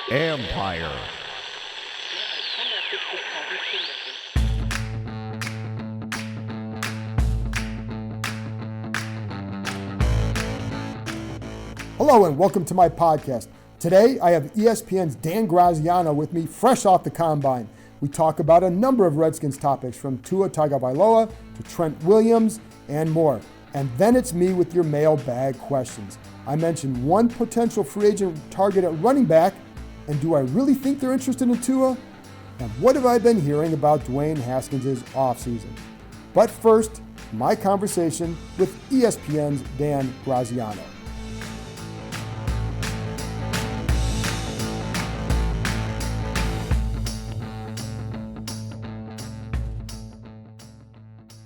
Empire. Hello and welcome to my podcast. Today I have ESPN's Dan Graziano with me, fresh off the combine. We talk about a number of Redskins topics, from Tua Tagovailoa to Trent Williams and more. And then it's me with your mailbag questions. I mentioned one potential free agent target at running back, and do I really think they're interested in Tua? And what have I been hearing about Dwayne Haskins' offseason? But first, my conversation with ESPN's Dan Graziano.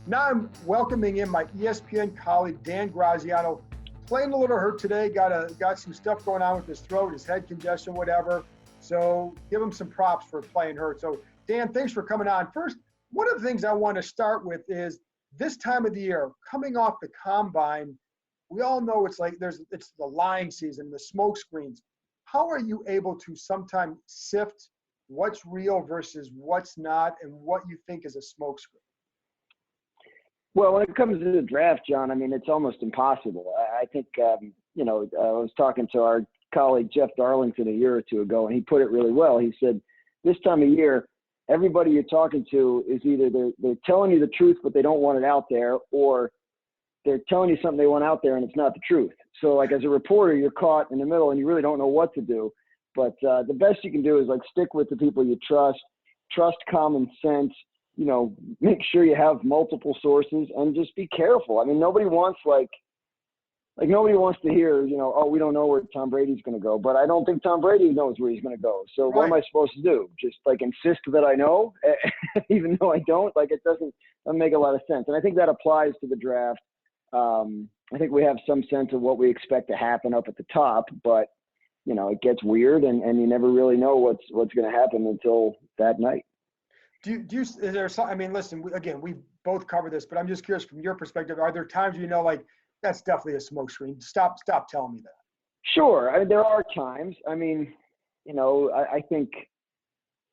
Now I'm welcoming in my ESPN colleague, Dan Graziano. Playing a little hurt today, got some stuff going on with his throat, his head congestion, whatever. So give him some props for playing hurt. So Dan, thanks for coming on. First, one of the things I want to start with is this time of the year, coming off the combine, we all know it's the lying season, the smoke screens. How are you able to sometimes sift what's real versus what's not and what you think is a smoke screen? Well, when it comes to the draft, John, I mean, it's almost impossible. I think, I was talking to our colleague Jeff Darlington a year or two ago, and he put it really well. He said, this time of year, everybody you're talking to is either they're telling you the truth, but they don't want it out there, or they're telling you something they want out there and it's not the truth. So, like, as a reporter, you're caught in the middle and you really don't know what to do. But the best you can do is, like, stick with the people you trust common sense. You know, make sure you have multiple sources and just be careful. I mean, nobody wants nobody wants to hear, oh, we don't know where Tom Brady's going to go, but I don't think Tom Brady knows where he's going to go. So What am I supposed to do? Just insist that I know, even though I don't? It doesn't make a lot of sense. And I think that applies to the draft. I think we have some sense of what we expect to happen up at the top, but it gets weird and you never really know what's going to happen until that night. Is there some, I mean, listen, we both cover this, but I'm just curious from your perspective, are there times that's definitely a smoke screen? Stop telling me that. Sure. I mean, there are times. I mean, I think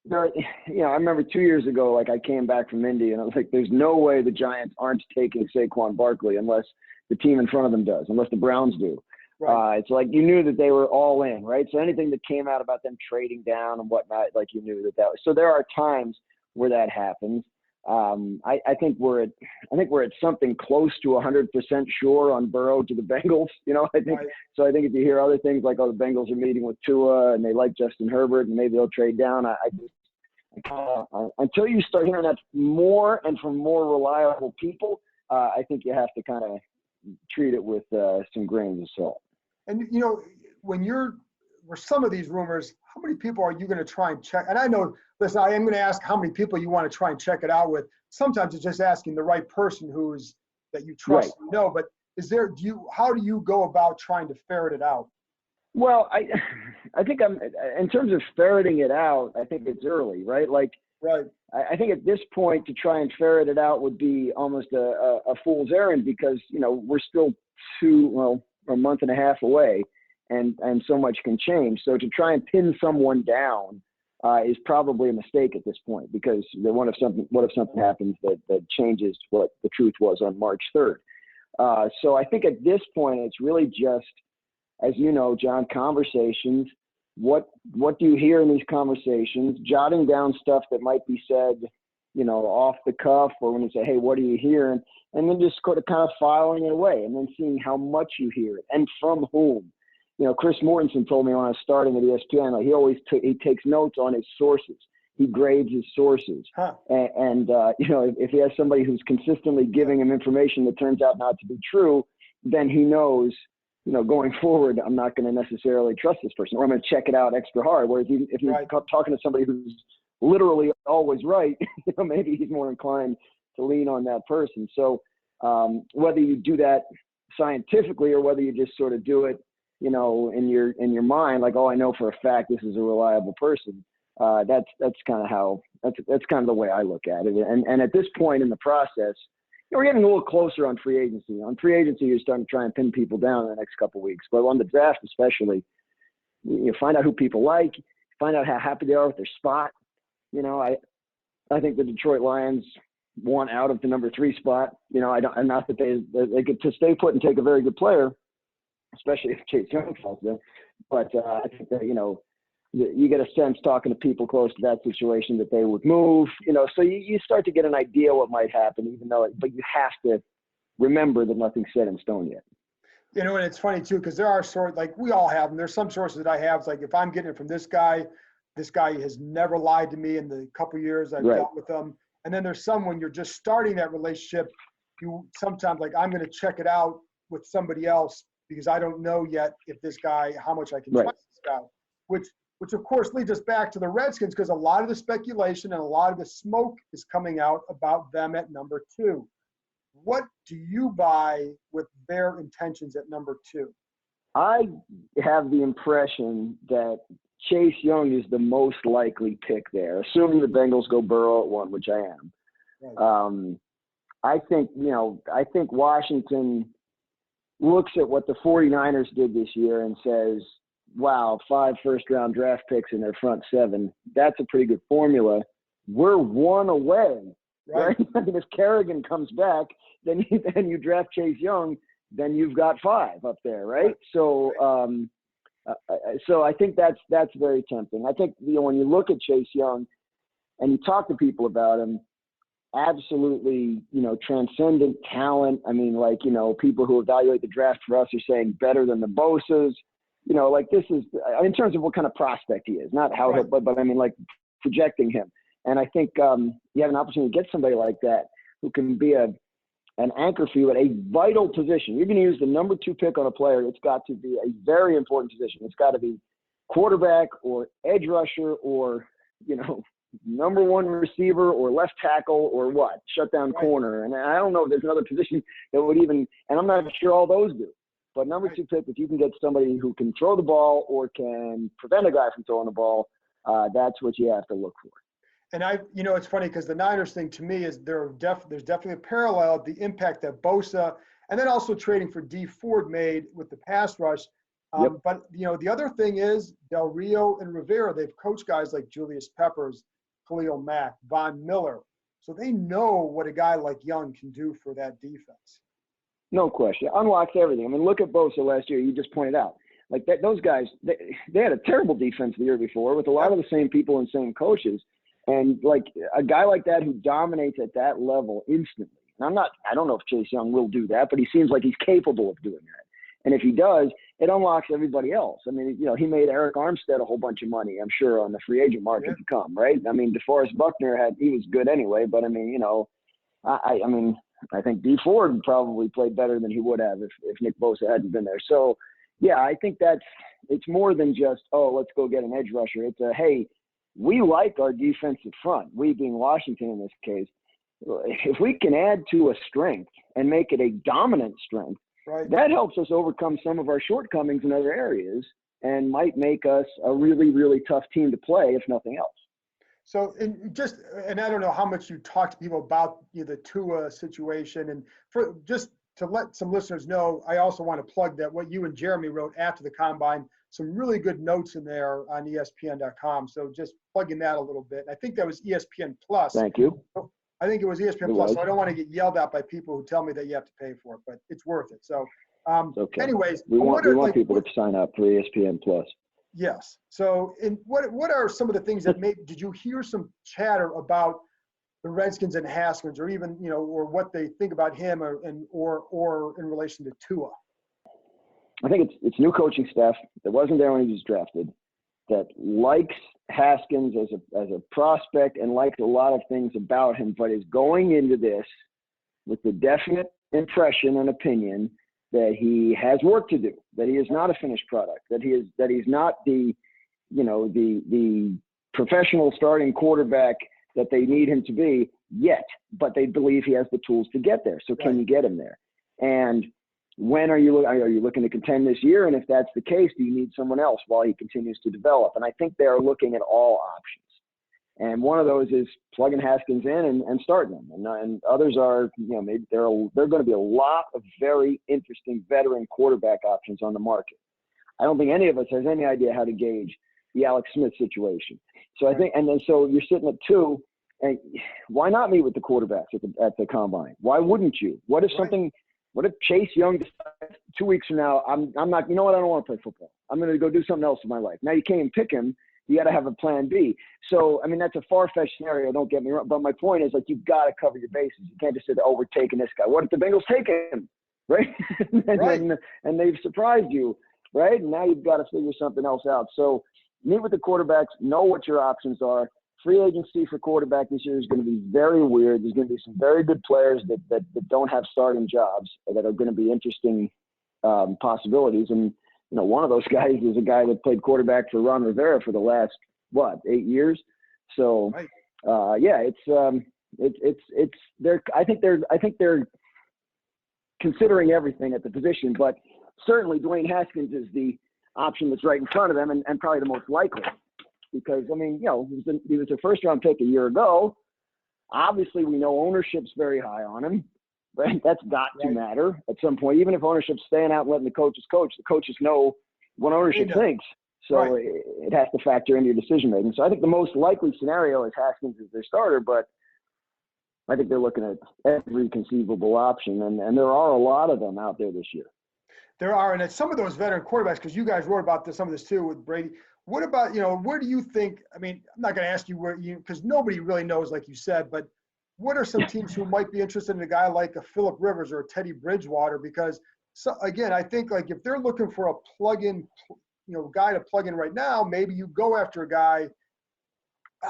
there, I remember 2 years ago, I came back from Indy and I was like, there's no way the Giants aren't taking Saquon Barkley unless the team in front of them does, unless the Browns do. Right. It's like you knew that they were all in, right? So anything that came out about them trading down and whatnot, you knew that was. So there are times where that happens. I think we're at something close to 100% sure on Burrow to the Bengals. I think right. So. I think if you hear other things like, oh, the Bengals are meeting with Tua and they like Justin Herbert and maybe they'll trade down. Until you start hearing that more and from more reliable people, I think you have to kind of treat it with some grains of salt. And were some of these rumors, how many people are you going to try and check? And I know, listen, I am going to ask how many people you want to try and check it out with. Sometimes it's just asking the right person that you trust, right. But how do you go about trying to ferret it out? Well, I think in terms of ferreting it out, I think it's early, right? Right. I think at this point to try and ferret it out would be almost a fool's errand because, we're still a month and a half away. And so much can change. So to try and pin someone down is probably a mistake at this point because what if something happens that changes what the truth was on March 3rd? So I think at this point it's really just, as you know, John, conversations. What do you hear in these conversations? Jotting down stuff that might be said, off the cuff, or when you say, hey, what do you hear? And then just kind of filing it away and then seeing how much you hear it and from whom. Chris Mortensen told me when I was starting at ESPN, he takes notes on his sources. He grades his sources. Huh. And if he has somebody who's consistently giving him information that turns out not to be true, then he knows, going forward, I'm not going to necessarily trust this person, or I'm going to check it out extra hard. Whereas if you're right. talking to somebody who's literally always right, maybe he's more inclined to lean on that person. So whether you do that scientifically or whether you just sort of do it, in your mind, like, oh, I know for a fact this is a reliable person. That's kind of the way I look at it. And at this point in the process, we're getting a little closer on free agency. On free agency, you're starting to try and pin people down in the next couple of weeks. But on the draft especially, you find out who people like, find out how happy they are with their spot. I think the Detroit Lions want out of the number 3 spot. And not that they get to stay put and take a very good player, especially if Chase Young falls there. But I think that, you get a sense talking to people close to that situation that they would move, so you start to get an idea what might happen, but you have to remember that nothing's set in stone yet. And it's funny too, because there are we all have them. There's some sources that I have. It's like, if I'm getting it from this guy has never lied to me in the couple years I've dealt with them. And then there's some, when you're just starting that relationship, you sometimes I'm going to check it out with somebody else because I don't know yet if this guy, how much I can trust this guy, which of course leads us back to the Redskins, because a lot of the speculation and a lot of the smoke is coming out about them at number 2. What do you buy with their intentions at number 2? I have the impression that Chase Young is the most likely pick there, assuming the Bengals go Burrow at 1, which I am. Right. I think Washington looks at what the 49ers did this year and says, wow, 5 first-round draft picks in their front 7. That's a pretty good formula. We're 1 away, right? I mean, if Kerrigan comes back, then you draft Chase Young, then you've got 5 up there, right? So I think that's very tempting. I think, when you look at Chase Young and you talk to people about him, absolutely, transcendent talent. I mean, people who evaluate the draft for us are saying better than the Bosa's. This is in terms of what kind of prospect he is, not how, right. but I mean, projecting him. And I think you have an opportunity to get somebody like that who can be an anchor for you at a vital position. You're going to use the number 2 pick on a player. It's got to be a very important position. It's got to be quarterback or edge rusher or, number 1 receiver or left tackle or shutdown corner. And I don't know if there's another position that would even, and I'm not sure all those do. But number 2 pick, if you can get somebody who can throw the ball or can prevent a guy from throwing the ball, that's what you have to look for. And it's funny because the Niners thing to me is there's definitely a parallel, the impact that Bosa and then also trading for D Ford made with the pass rush. But, the other thing is Del Rio and Rivera, they've coached guys like Julius Peppers, Khalil Mack, Von Miller. So they know what a guy like Young can do for that defense. No question. Unlocks everything. I mean, look at Bosa last year. You just pointed out. Those guys, they had a terrible defense the year before with a lot of the same people and same coaches. And, a guy like that who dominates at that level instantly. And I don't know if Chase Young will do that, but he seems like he's capable of doing that. And if he does, it unlocks everybody else. I mean, he made Eric Armstead a whole bunch of money, I'm sure, on the free agent market to come, right? I mean, DeForest Buckner he was good anyway, but I mean, I think D Ford probably played better than he would have if Nick Bosa hadn't been there. So, yeah, I think it's more than just, let's go get an edge rusher. It's hey, we like our defensive front, we being Washington in this case. If we can add to a strength and make it a dominant strength, that helps us overcome some of our shortcomings in other areas and might make us a really, really tough team to play, if nothing else. So, and I don't know how much you talk to people about the Tua situation, and for just to let some listeners know, I also want to plug that what you and Jeremy wrote after the combine, some really good notes in there on ESPN.com. So just plugging that a little bit. I think that was ESPN Plus. Thank you. I think it was ESPN Plus. So I don't want to get yelled at by people who tell me that you have to pay for it, but it's worth it. So, okay. Anyways, we want people to sign up for ESPN Plus. Yes. So, what are some of the things that did you hear some chatter about the Redskins and Haskins, or even, or what they think about him or in relation to Tua? I think it's new coaching staff that wasn't there when he was drafted, that likes Haskins as a prospect and likes a lot of things about him, but is going into this with the definite impression and opinion that he has work to do, that he is not a finished product, that he's not the professional starting quarterback that they need him to be yet, but they believe he has the tools to get there. So can you get him there? And when are you looking to contend this year? And if that's the case, do you need someone else while he continues to develop? And I think they are looking at all options. And one of those is plugging Haskins in and starting them. And others are, maybe there are going to be a lot of very interesting veteran quarterback options on the market. I don't think any of us has any idea how to gauge the Alex Smith situation. So I think, and then so you're sitting at 2, and why not meet with the quarterbacks at the combine? Why wouldn't you? What if Chase Young decides 2 weeks from now, I'm not, I don't want to play football. I'm going to go do something else in my life. Now you can't even pick him. You got to have a plan B. So, that's a far-fetched scenario. Don't get me wrong. But my point is, you've got to cover your bases. You can't just say, we're taking this guy. What if the Bengals take him? Right? and they've surprised you, right? And now you've got to figure something else out. So meet with the quarterbacks, know what your options are. Free agency for quarterback this year is going to be very weird. There's going to be some very good players that don't have starting jobs that are going to be interesting possibilities. And, one of those guys is a guy that played quarterback for Ron Rivera for the last, 8 years. So, it's I think they're considering everything at the position, but certainly Dwayne Haskins is the option that's right in front of them and probably the most likely because, he was a first-round pick a year ago. Obviously, we know ownership's very high on him. Right? That's got to matter at some point. Even if ownership's staying out and letting the coaches coach, the coaches know what ownership thinks. So it has to factor into your decision-making. So I think the most likely scenario is Haskins as their starter, but I think they're looking at every conceivable option, and there are a lot of them out there this year. There are, and it's some of those veteran quarterbacks, because you guys wrote about some of this too with Brady. What about, where do you think, I'm not going to ask you where because nobody really knows, like you said, but what are some teams who might be interested in a guy like a Phillip Rivers or a Teddy Bridgewater? Because, again, I think if they're looking for a plug-in, guy to plug in right now, maybe you go after a guy.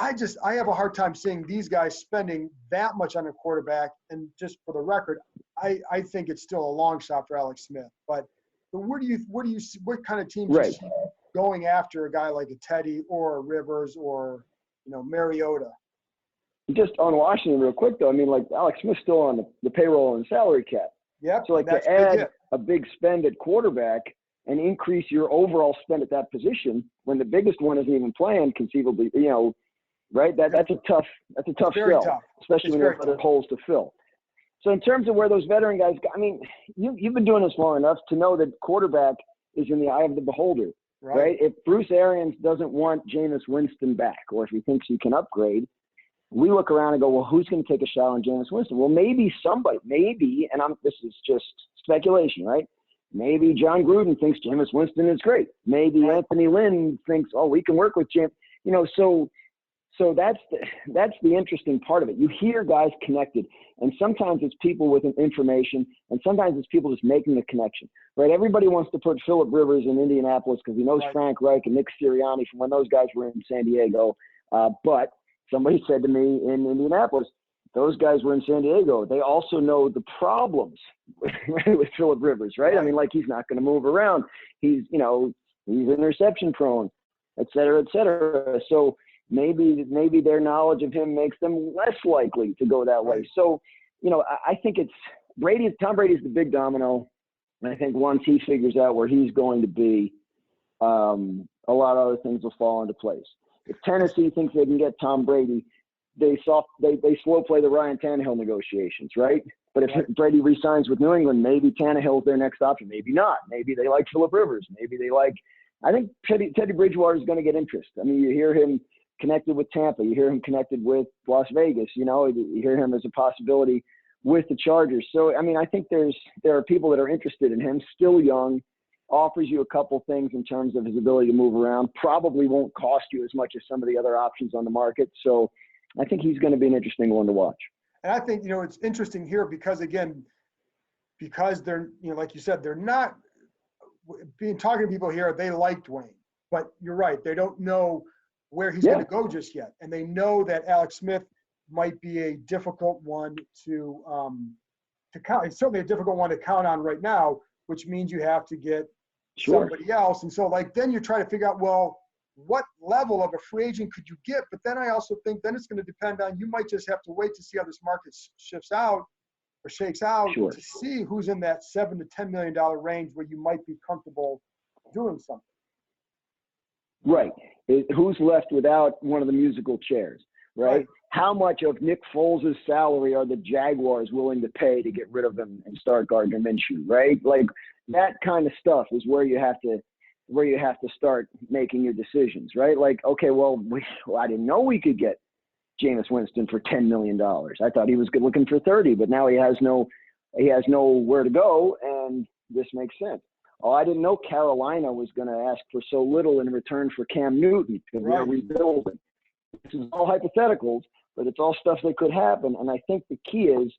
I have a hard time seeing these guys spending that much on a quarterback. And just for the record, I think it's still a long shot for Alex Smith. But what kind of teams you see going after a guy like a Teddy or a Rivers or Mariota? Just on Washington real quick, though, Alex Smith's still on the payroll and salary cap. Yep. So, to add a big spend at quarterback and increase your overall spend at that position when the biggest one isn't even playing, conceivably, right? That's a tough sell, especially when there are other holes to fill. So in terms of where those veteran guys go, you've been doing this long enough to know that quarterback is in the eye of the beholder, right? If Bruce Arians doesn't want Jameis Winston back, or if he thinks he can upgrade, we look around and go, well, who's going to take a shot on Jameis Winston? Well, maybe somebody, and this is just speculation, right? Maybe John Gruden thinks Jameis Winston is great. Maybe Anthony Lynn thinks, we can work with Jim. So that's the interesting part of it. You hear guys connected, and sometimes it's people with information, and sometimes it's people just making the connection, right? Everybody wants to put Phillip Rivers in Indianapolis because he knows Frank Reich and Nick Sirianni from when those guys were in San Diego. But somebody said to me in Indianapolis, those guys were in San Diego. They also know the problems with Phillip Rivers, right? He's not going to move around. He's interception prone, et cetera, et cetera. So maybe their knowledge of him makes them less likely to go that way. So, I think Tom Brady's the big domino. And I think once he figures out where he's going to be, a lot of other things will fall into place. If Tennessee thinks they can get Tom Brady, they slow play the Ryan Tannehill negotiations, right? But if Brady re-signs with New England, maybe Tannehill's their next option. Maybe not. Maybe they like Phillip Rivers. Maybe they like – I think Teddy Bridgewater is going to get interest. You hear him connected with Tampa. You hear him connected with Las Vegas. You hear him as a possibility with the Chargers. So, I think there are people that are interested in him, still young, offers you a couple things in terms of his ability to move around, probably won't cost you as much as some of the other options on the market. So I think he's going to be an interesting one to watch. And I think, it's interesting here because they're, like you said, they're not talking to people here. They like Dwayne, but you're right. They don't know where he's going to go just yet. And they know that Alex Smith might be a difficult one to count. It's certainly a difficult one to count on right now, which means you have to get somebody else. And so then you try to figure out, well, what level of a free agent could you get? But then I also think then it's going to depend on, you might just have to wait to see how this market shakes out to see who's in that $7 to $10 million range where you might be comfortable doing something. Right. Who's left without one of the musical chairs? right? How much of Nick Foles' salary are the Jaguars willing to pay to get rid of him and start Gardner Minshew, right? Like that kind of stuff is where you have to start making your decisions, right? Like, okay, well, I didn't know we could get Jameis Winston for $10 million. I thought he was good looking for 30, but now he has nowhere to go, and this makes sense. Oh, I didn't know Carolina was going to ask for so little in return for Cam Newton because they're rebuilding. This is all hypotheticals, but it's all stuff that could happen. And I think the key is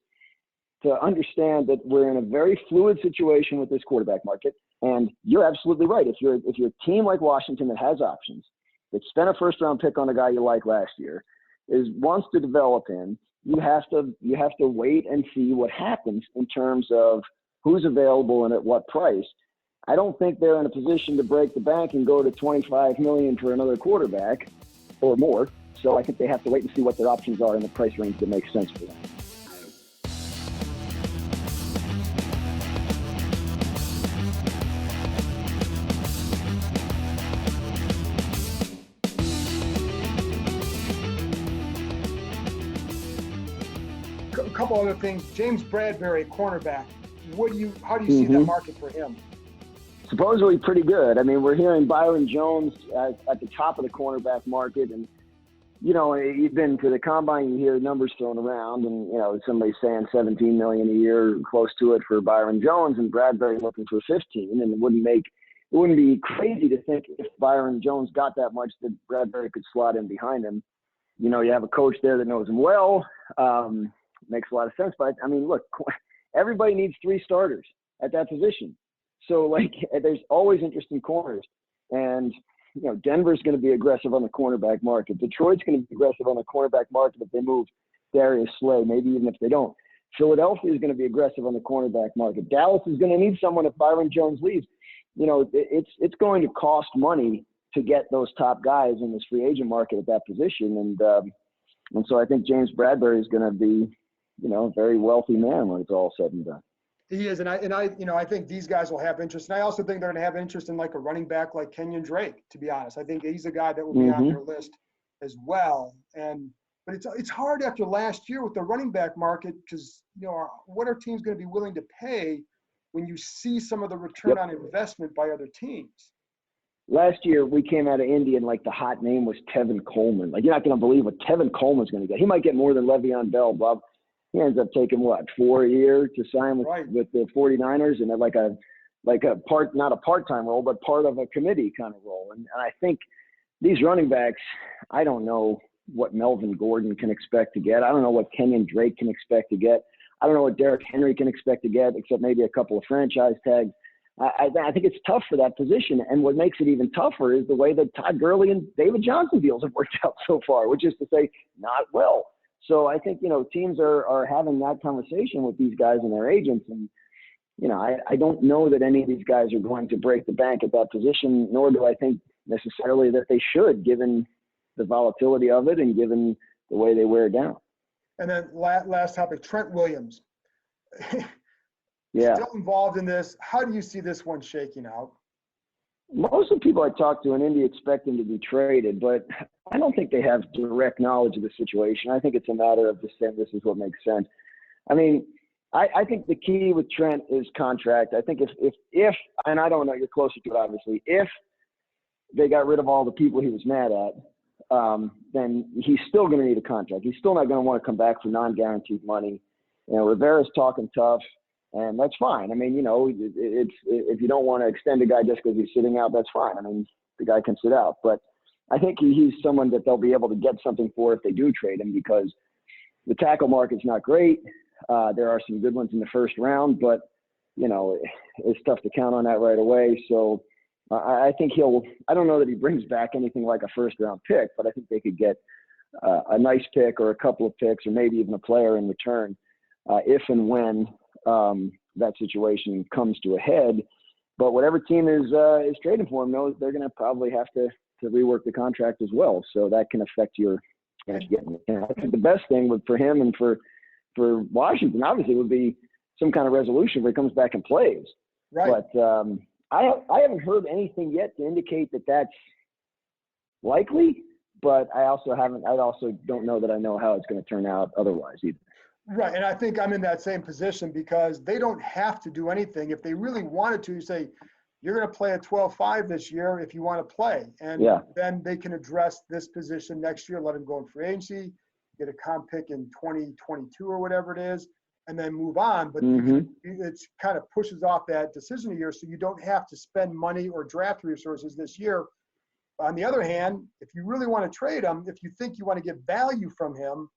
to understand that we're in a very fluid situation with this quarterback market. And you're absolutely right. If you're a team like Washington that has options, that spent a first-round pick on a guy you liked last year, wants to develop him, you have to wait and see what happens in terms of who's available and at what price. I don't think they're in a position to break the bank and go to $25 million for another quarterback or more. So I think they have to wait and see what their options are in the price range that makes sense for them. A couple other things. James Bradbury, cornerback. How do you see that market for him? Supposedly pretty good. I mean, we're hearing Byron Jones at the top of the cornerback market, and you've been to the combine, you hear numbers thrown around, and somebody's saying $17 million a year, close to it for Byron Jones, and Bradbury looking for 15, and it wouldn't be crazy to think if Byron Jones got that much that Bradbury could slot in behind him. You have a coach there that knows him well. Makes a lot of sense, but I mean, look, everybody needs 3 starters at that position. So, there's always interest in corners. And, Denver's going to be aggressive on the cornerback market. Detroit's going to be aggressive on the cornerback market if they move Darius Slay, maybe even if they don't. Philadelphia is going to be aggressive on the cornerback market. Dallas is going to need someone if Byron Jones leaves. It's going to cost money to get those top guys in this free agent market at that position. And so I think James Bradbury is going to be, a very wealthy man when it's all said and done. He is, and I think these guys will have interest, and I also think they're going to have interest in like a running back like Kenyon Drake. To be honest, I think he's a guy that will be on their list as well. But it's hard after last year with the running back market because what are teams going to be willing to pay when you see some of the return on investment by other teams? Last year we came out of Indy and the hot name was Tevin Coleman. You're not going to believe what Tevin Coleman's going to get. He might get more than Le'Veon Bell, Bob. He ends up taking 4 years to sign with the 49ers and a part, not a part-time role, but part of a committee kind of role. And I think these running backs, I don't know what Melvin Gordon can expect to get. I don't know what Kenyon Drake can expect to get. I don't know what Derrick Henry can expect to get, except maybe a couple of franchise tags. I think it's tough for that position. And what makes it even tougher is the way that Todd Gurley and David Johnson deals have worked out so far, which is to say not well. So I think, teams are having that conversation with these guys and their agents. And, I don't know that any of these guys are going to break the bank at that position, nor do I think necessarily that they should, given the volatility of it and given the way they wear down. And then last topic, Trent Williams. Yeah. Still involved in this. How do you see this one shaking out? Most of the people I talk to in Indy expect him to be traded, but I don't think they have direct knowledge of the situation. I think it's a matter of just saying this is what makes sense. I mean, I think the key with Trent is contract. I think if and I don't know, you're closer to it obviously, if they got rid of all the people he was mad at, then he's still going to need a contract. He's still not going to want to come back for non-guaranteed money. Rivera's talking tough. And that's fine. I mean, it's if you don't want to extend a guy just because he's sitting out, that's fine. I mean, the guy can sit out. But I think he's someone that they'll be able to get something for if they do trade him because the tackle market's not great. There are some good ones in the first round, but, it's tough to count on that right away. So I think I don't know that he brings back anything like a first-round pick, but I think they could get a nice pick or a couple of picks or maybe even a player in return if and when that situation comes to a head. But whatever team is trading for him knows they're going to probably have to rework the contract as well. So that can affect your getting. I think the best thing for him and for Washington obviously would be some kind of resolution where he comes back and plays. Right. But I haven't heard anything yet to indicate that that's likely. but I also don't know that I know how it's going to turn out otherwise either. Right, and I think I'm in that same position because they don't have to do anything. If they really wanted to, you say, you're going to play a 12-5 this year if you want to play. And then they can address this position next year, let him go in free agency, get a comp pick in 2022 or whatever it is, and then move on. But it kind of pushes off that decision a year so you don't have to spend money or draft resources this year. On the other hand, if you really want to trade him, if you think you want to get value from him,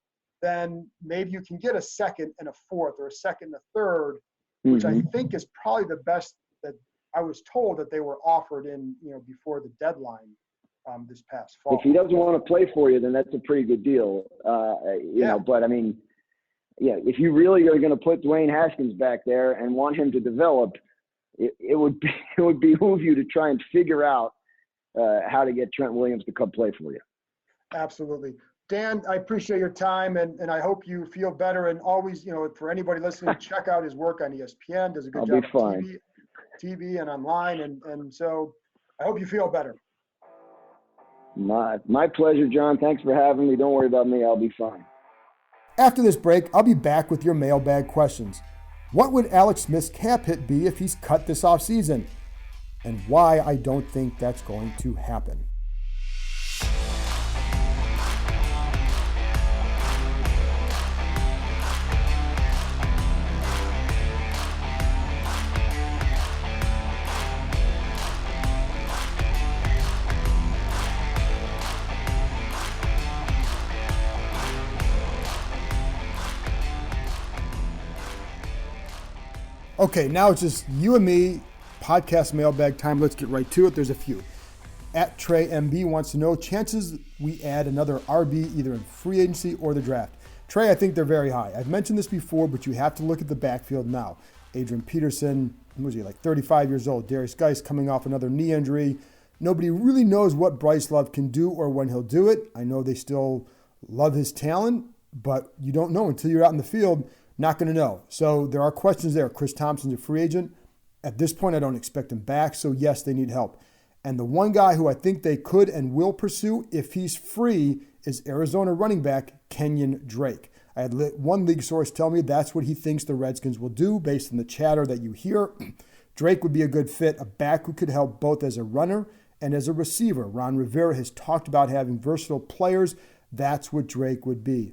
then maybe you can get a second and a fourth or a second and a third, which I think is probably the best that I was told that they were offered in, before the deadline this past fall. If he doesn't want to play for you, then that's a pretty good deal. But I mean, if you really are going to put Dwayne Haskins back there and want him to develop, it would behoove you to try and figure out how to get Trent Williams to come play for you. Absolutely. Dan, I appreciate your time, and I hope you feel better. And always, for anybody listening, check out his work on ESPN. Does a good job on TV and online. And so I hope you feel better. My pleasure, John. Thanks for having me. Don't worry about me. I'll be fine. After this break, I'll be back with your mailbag questions. What would Alex Smith's cap hit be if he's cut this offseason? And why I don't think that's going to happen. Okay, now it's just you and me, podcast mailbag time. Let's get right to it. There's a few. At Trey MB wants to know chances we add another RB either in free agency or the draft. Trey, I think they're very high. I've mentioned this before, but you have to look at the backfield now. Adrian Peterson, who is he, like 35 years old? Darius Geis coming off another knee injury. Nobody really knows what Bryce Love can do or when he'll do it. I know they still love his talent, but you don't know until you're out in the field. Not going to know. So there are questions there. Chris Thompson's a free agent. At this point, I don't expect him back. So yes, they need help. And the one guy who I think they could and will pursue if he's free is Arizona running back Kenyon Drake. I had one league source tell me that's what he thinks the Redskins will do based on the chatter that you hear. Drake would be a good fit, a back who could help both as a runner and as a receiver. Ron Rivera has talked about having versatile players. That's what Drake would be.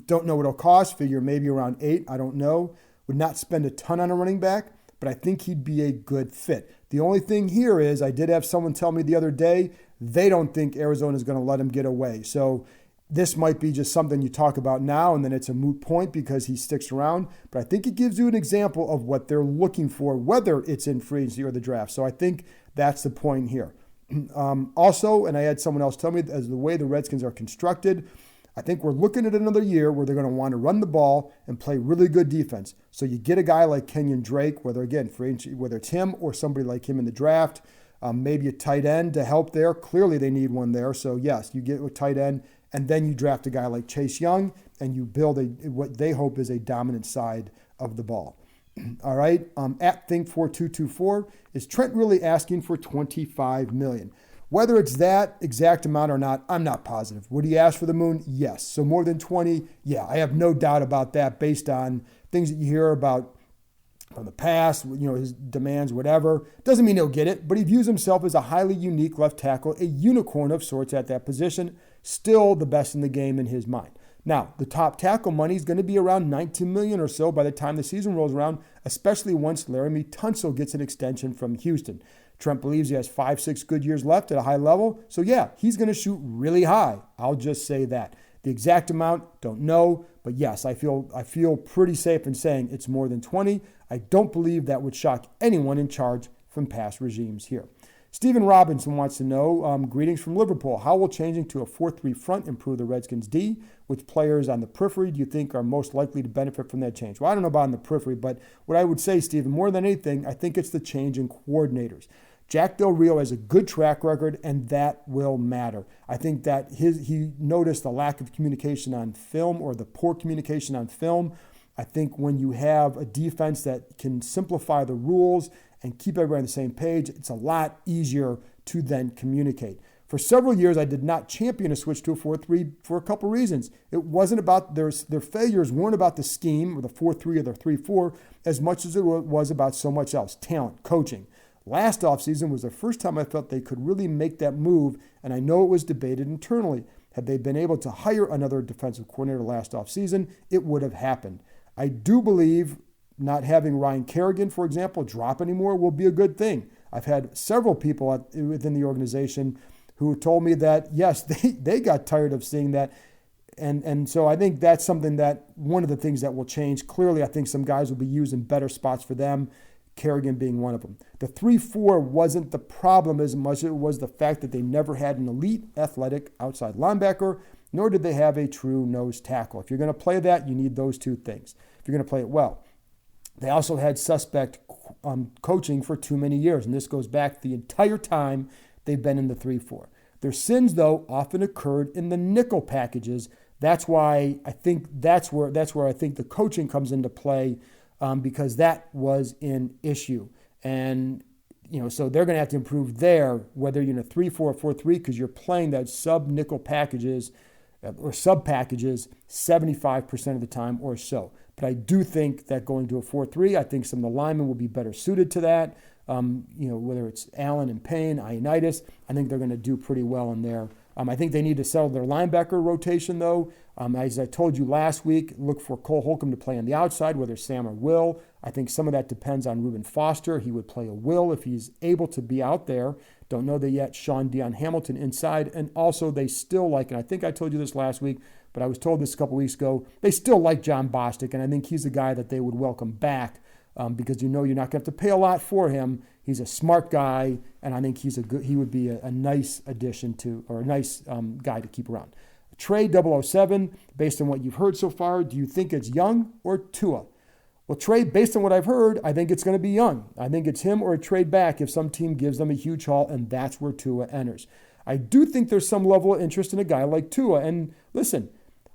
Don't know what it'll cost. Figure maybe around 8. I don't know. Would not spend a ton on a running back, but I think he'd be a good fit. The only thing here is I did have someone tell me the other day they don't think Arizona is going to let him get away. So this might be just something you talk about now, and then it's a moot point because he sticks around. But I think it gives you an example of what they're looking for, whether it's in free agency or the draft. So I think that's the point here. Also, and I had someone else tell me, as the way the Redskins are constructed, I think we're looking at another year where they're going to want to run the ball and play really good defense. So you get a guy like Kenyon Drake, whether it's him or somebody like him in the draft, maybe a tight end to help there. Clearly they need one there. So yes, you get a tight end, and then you draft a guy like Chase Young, and you build what they hope is a dominant side of the ball. All right. At Think4224, is Trent really asking for $25 million? Whether it's that exact amount or not, I'm not positive. Would he ask for the moon? Yes. So more than 20? Yeah, I have no doubt about that based on things that you hear about from the past, his demands, whatever. Doesn't mean he'll get it, but he views himself as a highly unique left tackle, a unicorn of sorts at that position, still the best in the game in his mind. Now, the top tackle money is going to be around $19 million or so by the time the season rolls around, especially once Laramie Tunsil gets an extension from Houston. Trent believes he has 5-6 good years left at a high level. So yeah, he's going to shoot really high. I'll just say that. The exact amount, don't know. But yes, I feel pretty safe in saying it's more than 20. I don't believe that would shock anyone in charge from past regimes here. Stephen Robinson wants to know, greetings from Liverpool. How will changing to a 4-3 front improve the Redskins' D? Which players on the periphery do you think are most likely to benefit from that change? Well, I don't know about on the periphery, but what I would say, Stephen, more than anything, I think it's the change in coordinators. Jack Del Rio has a good track record, and that will matter. I think that he noticed the lack of communication on film, or the poor communication on film. I think when you have a defense that can simplify the rules and keep everybody on the same page, it's a lot easier to then communicate. For several years, I did not champion a switch to a 4-3 for a couple reasons. It wasn't about their failures weren't about the scheme or the 4-3 or the 3-4 as much as it was about so much else, talent, coaching. Last offseason was the first time I felt they could really make that move, and I know it was debated internally. Had they been able to hire another defensive coordinator last offseason, it would have happened. I do believe not having Ryan Kerrigan, for example, drop anymore will be a good thing. I've had several people within the organization who told me that, yes, they got tired of seeing that. And so I think that's something that one of the things that will change. Clearly, I think some guys will be used in better spots for them, Kerrigan being one of them. The 3-4 wasn't the problem as much as it was the fact that they never had an elite athletic outside linebacker, nor did they have a true nose tackle. If you're going to play that, you need those two things if you're going to play it well. They also had suspect coaching for too many years, and this goes back the entire time they've been in the 3-4. Their sins, though, often occurred in the nickel packages. That's why I think that's where I think the coaching comes into play, because that was an issue. And so they're going to have to improve there, whether you're in a 3-4 or 4-3, because you're playing that sub-nickel packages or sub-packages 75% of the time or so. But I do think that going to a 4-3, I think some of the linemen will be better suited to that. Whether it's Allen and Payne, Ioannidis, I think they're going to do pretty well in there. I think they need to settle their linebacker rotation, though. As I told you last week, look for Cole Holcomb to play on the outside, whether Sam or Will. I think some of that depends on Reuben Foster. He would play a Will if he's able to be out there. Don't know that yet. Sean Dion Hamilton inside. And also they still like, and I think I told you this last week, but I was told this a couple weeks ago, they still like John Bostic, and I think he's a guy that they would welcome back. Because you're not going to have to pay a lot for him. He's a smart guy, and I think he would be a nice addition to, or a nice guy to keep around. Trey 007, based on what you've heard so far, do you think it's Young or Tua? Well, Trey, based on what I've heard, I think it's going to be Young. I think it's him or a trade back if some team gives them a huge haul, and that's where Tua enters. I do think there's some level of interest in a guy like Tua, and listen,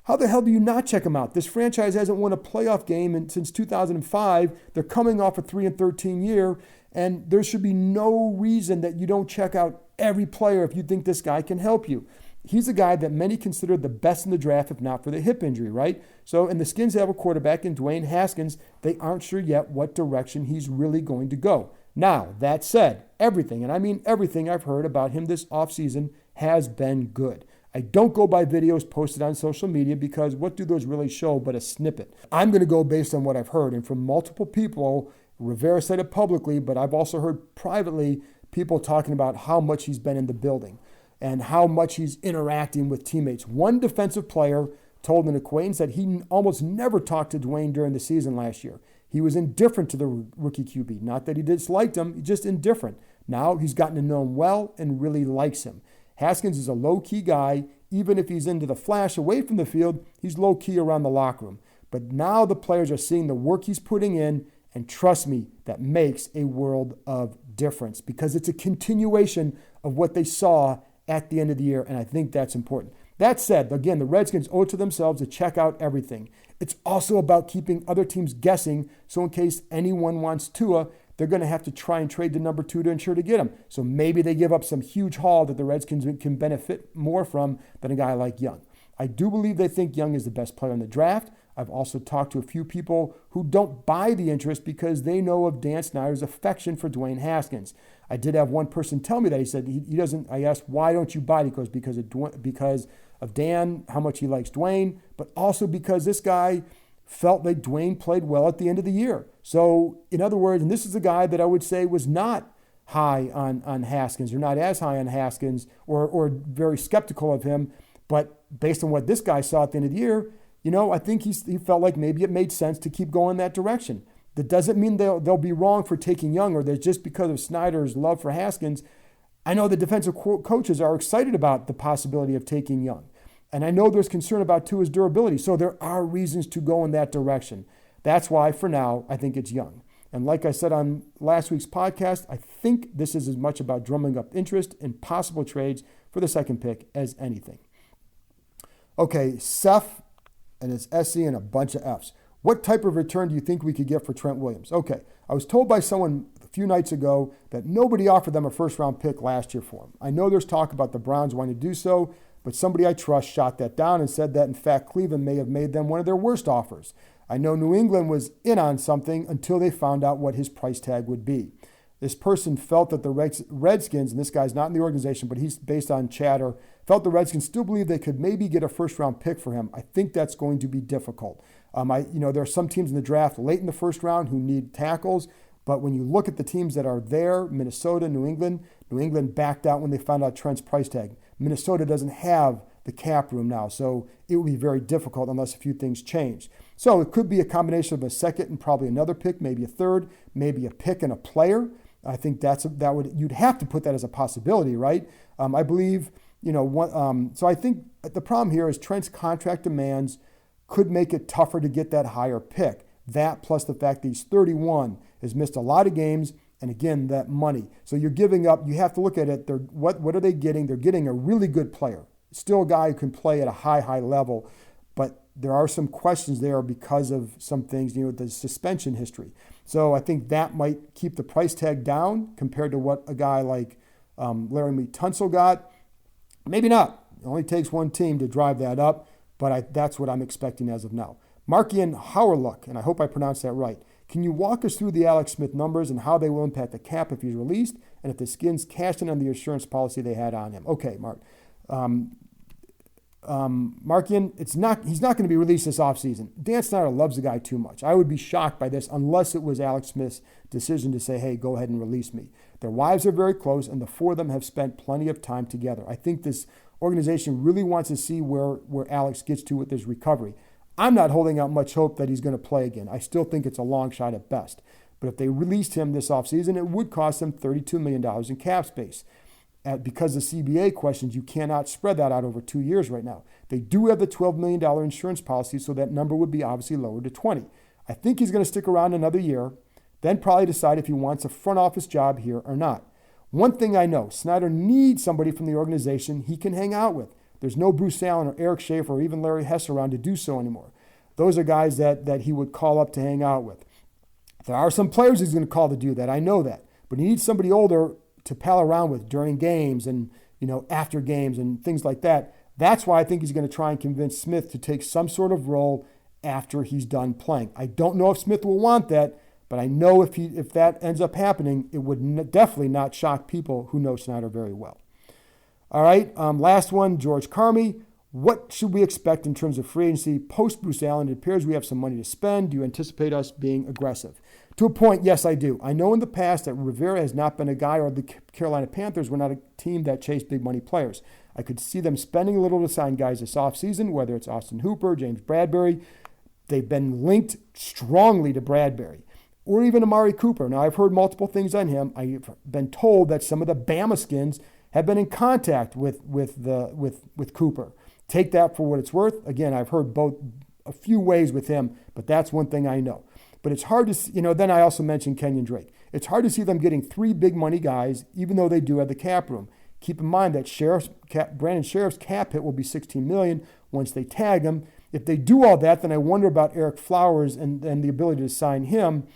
how the hell do you not check him out? This franchise hasn't won a playoff game since 2005. They're coming off a 3-13 year, and there should be no reason that you don't check out every player if you think this guy can help you. He's a guy that many consider the best in the draft, if not for the hip injury, right? So, and the Skins have a quarterback in Dwayne Haskins. They aren't sure yet what direction he's really going to go. Now, that said, everything, and I mean everything I've heard about him this offseason has been good. I don't go by videos posted on social media because what do those really show but a snippet? I'm going to go based on what I've heard. And from multiple people, Rivera said it publicly, but I've also heard privately people talking about how much he's been in the building and how much he's interacting with teammates. One defensive player told an acquaintance that he almost never talked to Dwayne during the season last year. He was indifferent to the rookie QB. Not that he disliked him, he's just indifferent. Now he's gotten to know him well and really likes him. Haskins is a low-key guy. Even if he's into the flash away from the field, he's low-key around the locker room. But now the players are seeing the work he's putting in, and trust me, that makes a world of difference because it's a continuation of what they saw at the end of the year, and I think that's important. That said, again, the Redskins owe it to themselves to check out everything. It's also about keeping other teams guessing, so in case anyone wants Tua, they're going to have to try and trade the number 2 to ensure to get him. So maybe they give up some huge haul that the Redskins can benefit more from than a guy like Young. I do believe they think Young is the best player in the draft. I've also talked to a few people who don't buy the interest because they know of Dan Snyder's affection for Dwayne Haskins. I did have one person tell me that. He said he doesn't. I asked, why don't you buy it? He goes, because of Dan, how much he likes Dwayne, but also because this guy felt like Dwayne played well at the end of the year. So, in other words, and this is a guy that I would say was not high on Haskins, or not as high on Haskins, or very skeptical of him. But based on what this guy saw at the end of the year, I think he felt like maybe it made sense to keep going that direction. That doesn't mean they'll be wrong for taking Young, or that just because of Snyder's love for Haskins. I know the defensive coaches are excited about the possibility of taking Young. And I know there's concern about Tua's durability, so there are reasons to go in that direction. That's why, for now, I think it's Young. And like I said on last week's podcast, I think this is as much about drumming up interest in possible trades for the second pick as anything. Okay, Seth, and it's SE and a bunch of Fs. What type of return do you think we could get for Trent Williams? Okay, I was told by someone few nights ago that nobody offered them a first-round pick last year for him. I know there's talk about the Browns wanting to do so, but somebody I trust shot that down and said that, in fact, Cleveland may have made them one of their worst offers. I know New England was in on something until they found out what his price tag would be. This person felt that the Redskins, and this guy's not in the organization, but he's based on chatter, felt the Redskins still believe they could maybe get a first-round pick for him. I think that's going to be difficult. There are some teams in the draft late in the first round who need tackles, but when you look at the teams that are there, Minnesota, New England backed out when they found out Trent's price tag. Minnesota doesn't have the cap room now, so it will be very difficult unless a few things change. So it could be a combination of a second and probably another pick, maybe a third, maybe a pick and a player. I think you'd have to put that as a possibility, right? I believe, so I think the problem here is Trent's contract demands could make it tougher to get that higher pick. That plus the fact that he's 31, has missed a lot of games, and again, that money. So you're giving up, you have to look at it, what are they getting? They're getting a really good player. Still a guy who can play at a high level, but there are some questions there because of some things, the suspension history. So I think that might keep the price tag down compared to what a guy like Laramie Tunsil got. Maybe not. It only takes one team to drive that up, but that's what I'm expecting as of now. Markian Howerluck, and I hope I pronounced that right. Can you walk us through the Alex Smith numbers and how they will impact the cap if he's released, and if the Skins cashed in on the insurance policy they had on him? Okay, Mark. Markian, he's not going to be released this offseason. Dan Snyder loves the guy too much. I would be shocked by this unless it was Alex Smith's decision to say, hey, go ahead and release me. Their wives are very close, and the four of them have spent plenty of time together. I think this organization really wants to see where Alex gets to with his recovery. I'm not holding out much hope that he's going to play again. I still think it's a long shot at best. But if they released him this offseason, it would cost them $32 million in cap space. Because of CBA questions, you cannot spread that out over 2 years right now. They do have the $12 million insurance policy, so that number would be obviously lowered to 20. I think he's going to stick around another year, then probably decide if he wants a front office job here or not. One thing I know, Snyder needs somebody from the organization he can hang out with. There's no Bruce Allen or Eric Schaefer or even Larry Hess around to do so anymore. Those are guys that he would call up to hang out with. There are some players he's going to call to do that. I know that. But he needs somebody older to pal around with during games and after games and things like that. That's why I think he's going to try and convince Smith to take some sort of role after he's done playing. I don't know if Smith will want that, but I know if that ends up happening, it would definitely not shock people who know Snyder very well. All right, last one, George Carmi. What should we expect in terms of free agency post Bruce Allen? It appears we have some money to spend. Do you anticipate us being aggressive? To a point, yes, I do. I know in the past that Rivera has not been a guy, or the Carolina Panthers were not a team that chased big money players. I could see them spending a little to sign guys this offseason, whether it's Austin Hooper, James Bradbury. They've been linked strongly to Bradbury, or even Amari Cooper. Now, I've heard multiple things on him. I've been told that some of the Bama Skins have been in contact with Cooper. Take that for what it's worth. Again, I've heard a few ways with him, but that's one thing I know. But it's hard to see, then I also mentioned Kenyon Drake. It's hard to see them getting three big money guys, even though they do have the cap room. Keep in mind that Brandon Sheriff's cap hit will be $16 million once they tag him. If they do all that, then I wonder about Eric Flowers and the ability to sign him.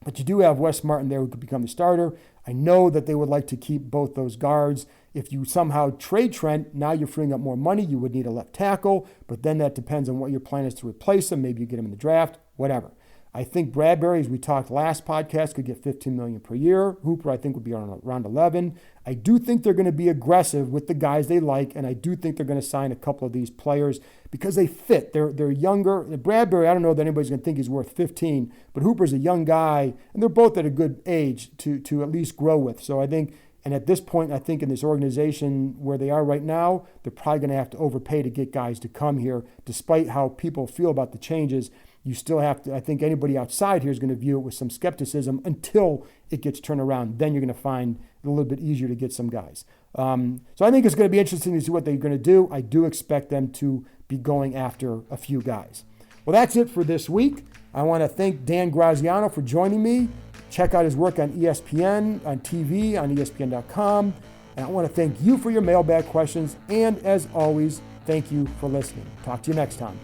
But you do have Wes Martin there who could become the starter. I know that they would like to keep both those guards. If you somehow trade Trent, now you're freeing up more money. You would need a left tackle, but then that depends on what your plan is to replace him. Maybe you get him in the draft, whatever. I think Bradbury, as we talked last podcast, could get $15 million per year. Hooper, I think, would be around 11. I do think they're going to be aggressive with the guys they like, and I do think they're going to sign a couple of these players because they fit. They're younger. Bradbury, I don't know that anybody's going to think he's worth 15, but Hooper's a young guy, and they're both at a good age to at least grow with. So I think, and at this point, I think in this organization where they are right now, they're probably going to have to overpay to get guys to come here, despite how people feel about the changes. You still have to, I think anybody outside here is going to view it with some skepticism until it gets turned around. Then you're going to find it a little bit easier to get some guys. So I think it's going to be interesting to see what they're going to do. I do expect them to be going after a few guys. Well, that's it for this week. I want to thank Dan Graziano for joining me. Check out his work on ESPN, on TV, on ESPN.com. And I want to thank you for your mailbag questions. And as always, thank you for listening. Talk to you next time.